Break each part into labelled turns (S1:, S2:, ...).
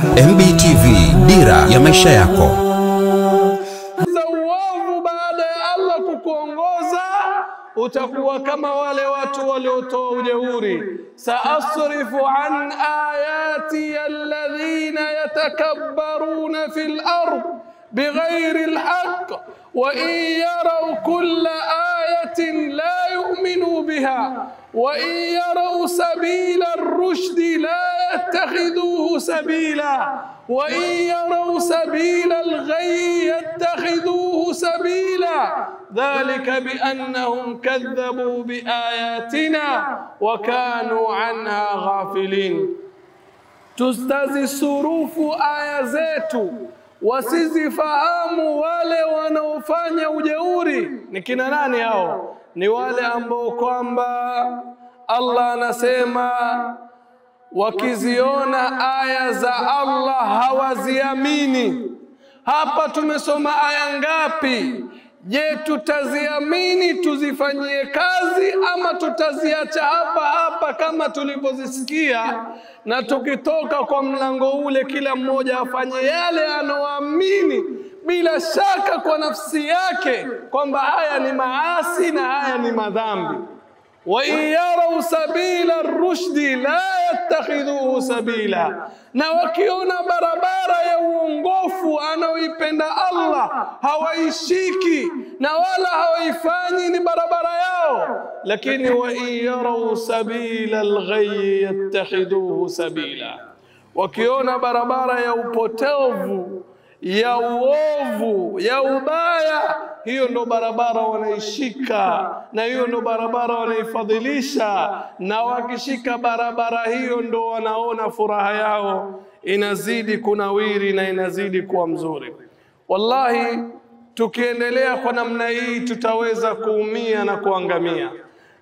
S1: MBTV, dira ya maisha yako.
S2: Za uovu baada ya Allah kukuongoza, utakuwa kama wale watu waliotoa ujeuri. Saasrifu an ayati alladhina yatakabbaruna fil ard bighayri alhaq wa in yaraw kulla ayatin la yu'minu biha wa in yaraw sabila ar-rushd la yattakhidhuhu sabila وإن يروا سبيل الغي يتخذوه سبيلا ذلك بأنهم كذبوا بآياتنا وكانوا عنها غافلين. Tustazisurufu aya zetu, wasizifahamu wale wanaofanya ujeuri. Ni kina nani hao? Ni wale ambao kwamba Allah anasema wakiziona aya za Allah hawaziamini. Hapa tumesoma aya ngapi? Je, tutaziamini tuzifanyie kazi ama tutaziacha hapa kama tulivyozisikia, na tukitoka kwa mlango ule kila mmoja afanye yale anaoamini bila shaka kwa nafsi yake kwamba haya ni maasi na haya ni madhambi. وَإِنْ يَرَوْا سَبِيلَ الرُّشْدِ لَا يَتَّخِذُوهُ سَبِيلًا. Na wakiona barabara ya uongofu anaoipenda Allah hawaishiki na wala hawaifanyi ni barabara yao. Lakini وَإِنْ يَرَوْا سَبِيلَ الْغَيِّ يَتَّخِذُوهُ سَبِيلًا. Wakiona barabara ya upotevu, ya uovu, ya ubaya, hiyo ndo barabara wanaishika, na hiyo ndo barabara wanaifadhilisha, na wakishika barabara hiyo ndo wanaona furaha yao inazidi kunawiri na inazidi kuwa mzuri. Wallahi, tukiendelea kwa namna hii tutaweza kuumia na kuangamia,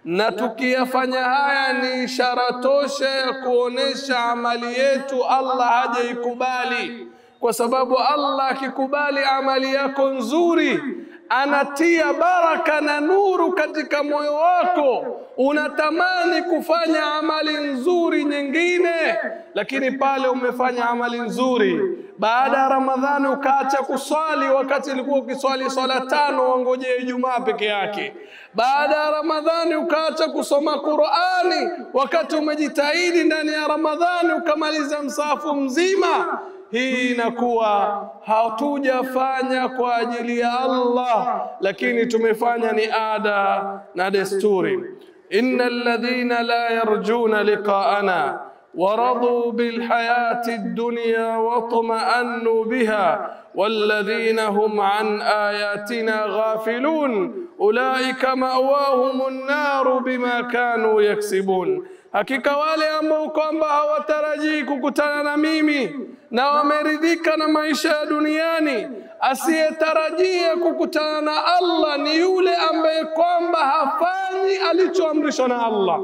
S2: na tukiyafanya haya ni ishara tosha ya kuonesha amali yetu Allah hajaikubali. Kwa sababu Allah akikubali amali yako nzuri, anatia baraka na nuru katika moyo wako, unatamani kufanya amali nzuri nyingine. Lakini pale umefanya amali nzuri, baada ya Ramadhani ukaacha kuswali wakati ulikuwa ukiswali swala 5 wangojea Ijumaa peke yake. Baada ya Ramadhani ukaacha kusoma Qur'ani wakati umejitahidi ndani ya Ramadhani ukamaliza msahafu mzima. Hii inakuwa hatujafanya kwa ajili ya Allah, lakini tumefanya ni ada na desturi. Innal ladhina la yarjuna liqa'ana ورضوا بالحياة الدنيا واطمأنوا بها والذين هم عن آياتنا غافلون أولئك مأواهم النار بما كانوا يكسبون. Hakika wale ambao kwamba hawatarajii kukutana na mimi na wameridhika na maisha ya duniani, asiyetarajia kukutana na Allah ni yule ambaye kwamba hafanyi alichoamrishwa na Allah.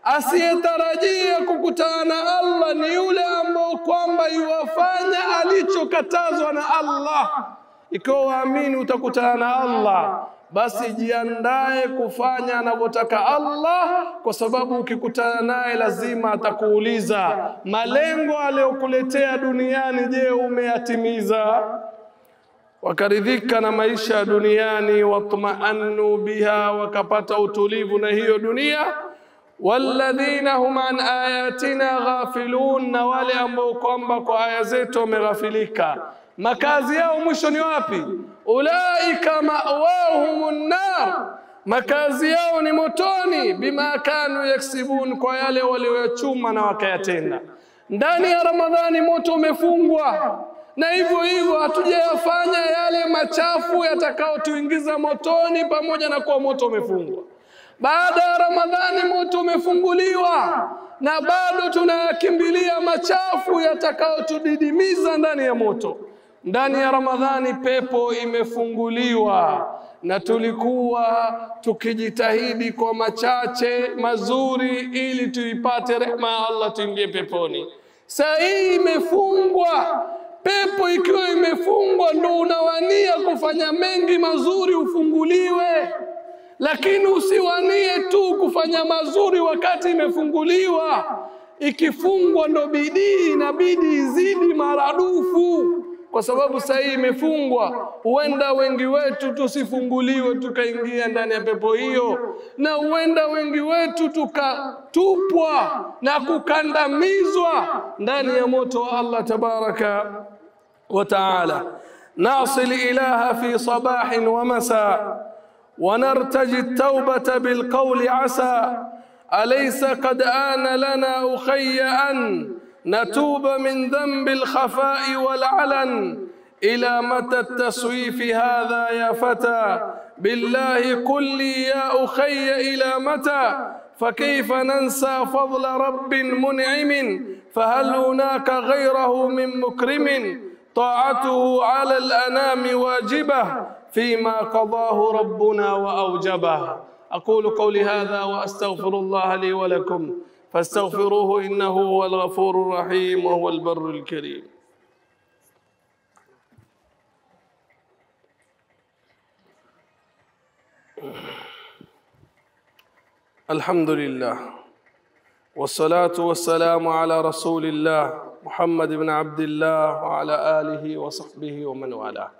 S2: Asiyetarajia kukutana na Allah ni yule ambao kwamba yuwafanya alichokatazwa na Allah. Ikiwa waamini utakutana na Allah, basi jiandae kufanya anavyotaka Allah, kwa sababu ukikutana naye lazima atakuuliza malengo aliyokuletea duniani, je, umeyatimiza? Wakaridhika na maisha ya duniani, watma'annu biha, wakapata utulivu na hiyo dunia. Walladhina hum an ayatina ghafilun, na wale ambao kwamba kwa aya zetu wameghafilika, makazi yao mwisho ni wapi? Ulaika ma'wahumun nar, makazi yao ni motoni. Bima kanu yaksibun, kwa yale waliochuma na wakayatenda. Ndani ya Ramadhani moto umefungwa, na hivyo hivyo hatujayafanya yale machafu yatakao tuingiza motoni, pamoja na kuwa moto umefungwa. Baada ya Ramadhani moto umefunguliwa, na bado tunayakimbilia machafu yatakao tudidimiza ndani ya moto. Ndani ya Ramadhani pepo imefunguliwa, na tulikuwa tukijitahidi kwa machache mazuri ili tuipate rehema ya Allah, tuingie peponi. Sasa hii imefungwa. Pepo ikiwa imefungwa, ndo unawania kufanya mengi mazuri ufunguliwe. Lakini usiwanie tu kufanya mazuri wakati imefunguliwa. Ikifungwa ndo bidii inabidi izidi kwa sababu saa hii imefungwa. Huenda wengi wetu tusifunguliwe tukaingia ndani ya pepo hiyo, na huenda wengi wetu tukatupwa na kukandamizwa ndani ya moto wa Allah tabaraka wa taala. نعصي الإله في صباح ومساء ونرتجي التوبة بالقول عسى. أليس قد آن لنا أخي أن نتوب من ذنب الخفاء والعلن؟ إلى متى التسويف هذا يا فتى؟ بالله قل لي يا أخي إلى متى؟ فكيف ننسى فضل رب منعم؟ فهل هناك غيره من مكرم؟ طاعته على الأنام واجبة فيما قضاه ربنا وأوجبه. أقول قولي هذا وأستغفر الله لي ولكم فاستغفروه إنه هو الغفور الرحيم وهو البر الكريم. الحمد لله والصلاة والسلام على رسول الله محمد بن عبد الله وعلى آله وصحبه ومن والاه.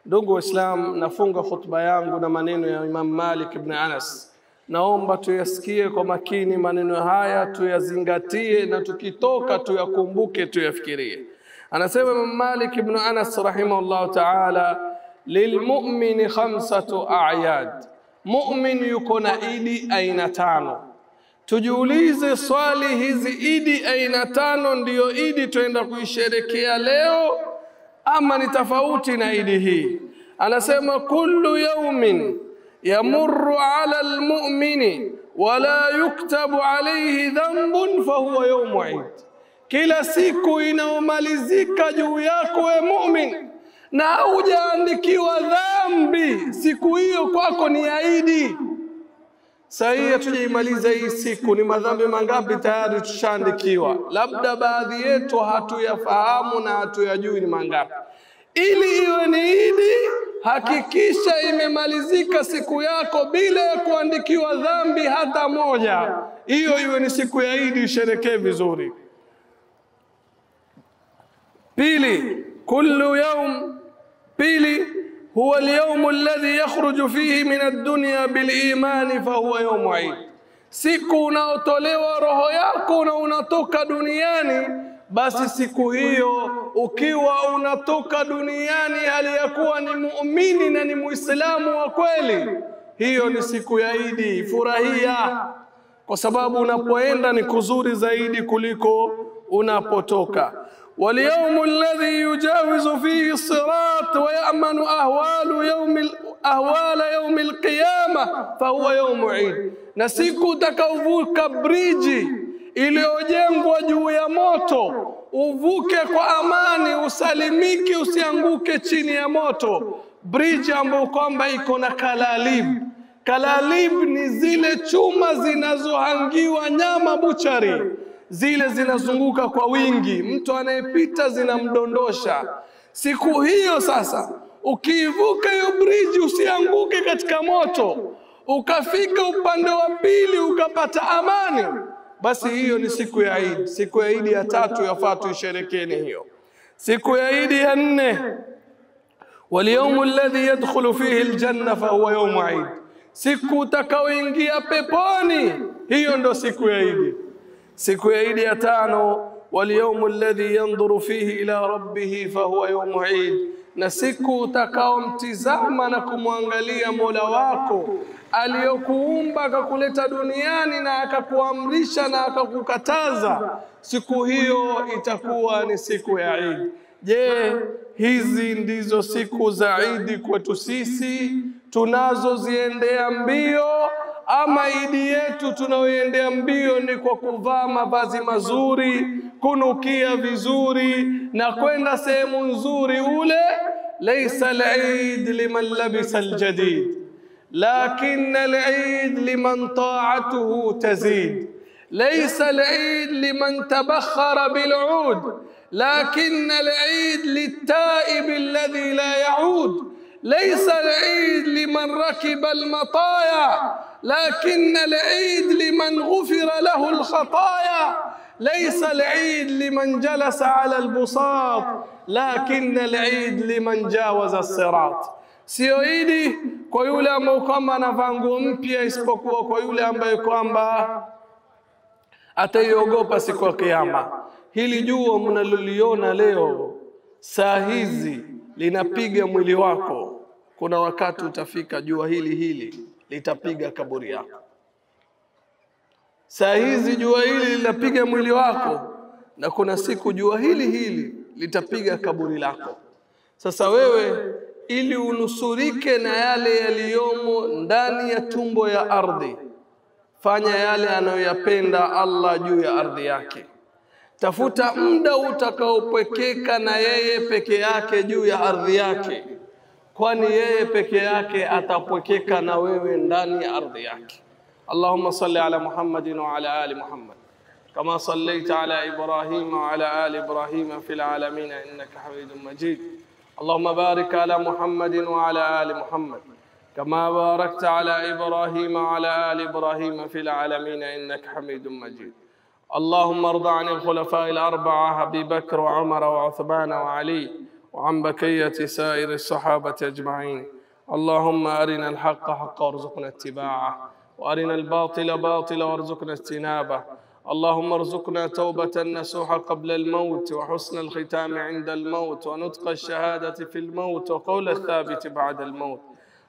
S2: Ndugu Waislamu, nafunga khutba yangu na maneno ya Imam Malik ibn Anas. Naomba tuyasikie kwa makini maneno haya, tuyazingatie, na tukitoka tuyakumbuke, tuyafikirie. Anasema Imam Malik ibn Anas rahimahullah ta'ala, lilmu'mini khamsatu a'yad. Mu'min yuko na idi aina tano. Tujiulize swali, hizi idi aina tano ndiyo idi tuenda kuisherekea leo ama ni tofauti na idi hii? Anasema kullu yawmin yamurru ala almu'mini wala yuktabu alayhi dhanbun fahuwa yawmu Eid. Kila siku inaomalizika juu yako we mu'min na hujaandikiwa dhambi, siku hiyo kwako ni Eid. Sahi hatujaimaliza hii siku, ni madhambi mangapi tayari tushaandikiwa? Labda baadhi yetu hatuyafahamu na hatuyajui ni mangapi. Ili iwe ni idi, hakikisha imemalizika siku yako bila ya kuandikiwa dhambi hata moja. Hiyo iwe ni siku ya idi, isherekee vizuri. Pili, kullu yawm, pili huwa al-yawm alladhi yakhruju fihi min ad-dunya bil-iman fa huwa yawm Eid. Siku unaotolewa roho yako na unatoka duniani, basi siku hiyo ukiwa unatoka duniani hali ya kuwa ni muumini na ni muislamu wa kweli, hiyo ni siku ya Idi. Furahia, kwa sababu unapoenda ni kuzuri zaidi kuliko unapotoka. واليوم الذي يجاوز فيه الصراط ويأمن أهوال يوم القيامة فهو يوم عيد. Na siku utakaovuka bridge iliyojengwa juu ya moto, uvuke kwa amani, usalimiki, usianguke chini ya moto. Bridge ambayo kwamba iko na kalalib. Kalalib ni zile chuma zinazohangiwa nyama buchari, zile zinazunguka kwa wingi, mtu anayepita zinamdondosha. Siku hiyo sasa, ukivuka hiyo bridge usianguke katika moto, ukafika upande wa pili ukapata amani, basi hiyo ni siku ya Eid. Siku ya Eid ya tatu yafaa tuisherekeni hiyo. Siku ya Eid ya nne, واليوم الذي يدخل فيه الجنة فهو يوم عيد. Siku utakaoingia peponi, hiyo ndo siku ya Eid. Siku ya Eid ya tano, واليوم الذي ينظر فيه إلى ربه فهو يوم عيد. Na siku utakaomtizama na kumwangalia Mola wako aliyokuumba akakuleta duniani na akakuamrisha na akakukataza, siku hiyo itakuwa ni siku ya Eid. Je, hizi ndizo siku za Eid kwetu sisi tunazoziendea mbio, ama idi yetu tunaoiendea mbio ni kwa kuvaa mavazi mazuri, kunukia vizuri na kwenda sehemu nzuri ule? Laysa al-Eid liman labisa al-jadid, lakin al-Eid liman ta'atuhu tazid. Laysa al-Eid liman tabakhara bil-'ud, lakin al-Eid lit-ta'ib alladhi la ya'ud. ليس العيد لمن ركب المطايا، لكن العيد لمن غفر له الخطايا. laysa al-eid liman jalasa ala al-busat lakin al-eid liman jawaza as-sirat. Sio idi kwa yule ambaye kwamba anavaa nguo mpya, isipokuwa kwa yule ambaye kwamba ataiogopa siku ya kiyama. Hili jua mnaloliona leo saa hizi linapiga mwili wako, kuna wakati utafika jua hili litapiga kaburi yako. Saa hizi jua hili linapiga mwili wako, na kuna siku jua hili litapiga kaburi lako. Sasa wewe, ili unusurike na yale yaliyomo ndani ya tumbo ya ardhi, fanya yale anayoyapenda Allah juu ya ardhi yake. Tafuta muda utakaopwekeka na yeye peke yake juu ya ardhi yake, kwani yeye peke yake atapwekeka na wewe ndani ya ardhi yake. Allahumma salli ala Muhammadin wa ala ali Muhammad kama sallaita ala Ibrahim wa ala ali Ibrahim fil alamin innaka Hamidum Majid. Allahumma barik ala Muhammadin wa ala ali Muhammad كما باركت على إبراهيم وعلى آل إبراهيم في العالمين إنك حميد مجيد. اللهم ارض عن الخلفاء الأربعة أبي بكر وعمر وعثمان وعلي وعن بقية سائر الصحابة أجمعين. اللهم أرنا الحق حقا وارزقنا اتباعه، وأرنا الباطل باطلا وارزقنا اجتنابه. اللهم ارزقنا توبة نصوح قبل الموت، وحسن الختام عند الموت، ونطق الشهادة في الموت، وقول الثابت بعد الموت.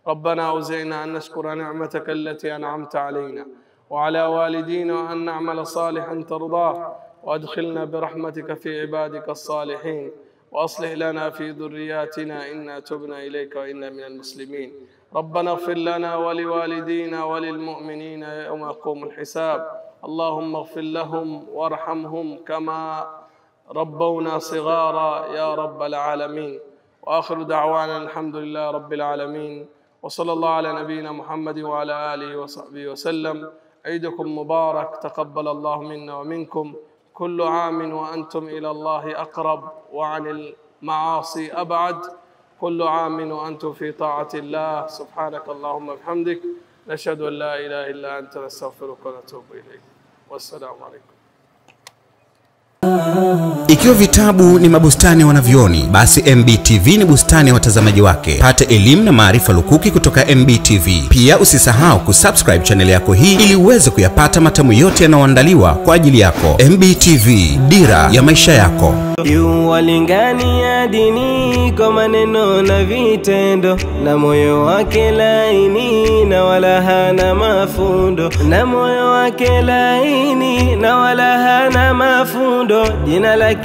S2: ربنا أوزعنا أن نشكر نعمتك التي أنعمت علينا وعلى والدينا، وأن نعمل صالحا ترضاه، وأدخلنا برحمتك في عبادك الصالحين، وأصلح لنا في ذرياتنا إنا تبنا إليك وإنا من المسلمين. ربنا اغفر لنا ولوالدينا وللمؤمنين يوم يقوم الحساب. اللهم اغفر لهم وارحمهم كما ربونا صغارا يا رب العالمين. وآخر دعوانا الحمد لله رب العالمين، وصلى الله على نبينا محمد وعلى آله وصحبه وسلم. عيدكم مبارك، تقبل الله منا ومنكم. كل عام وأنتم إلى الله أقرب وعن المعاصي أبعد. كل عام وأنتم في طاعة الله. سبحانك اللهم وبحمدك، نشهد أن لا إله إلا أنت، نستغفرك ونتوب إليك. والسلام عليكم.
S1: Ikiwa vitabu ni mabustani ya wanavyoni, basi MBTV ni bustani ya watazamaji wake. Pata elimu na maarifa lukuki kutoka MBTV. Pia usisahau kusubscribe channel yako hii ili uweze kuyapata matamu yote yanayoandaliwa kwa ajili yako. MBTV, dira ya maisha yako.
S3: Yuwalingania dini kwa maneno na vitendo, na moyo wake laini na wala hana mafundo, na moyo wake laini na wala hana mafundo. Jina lake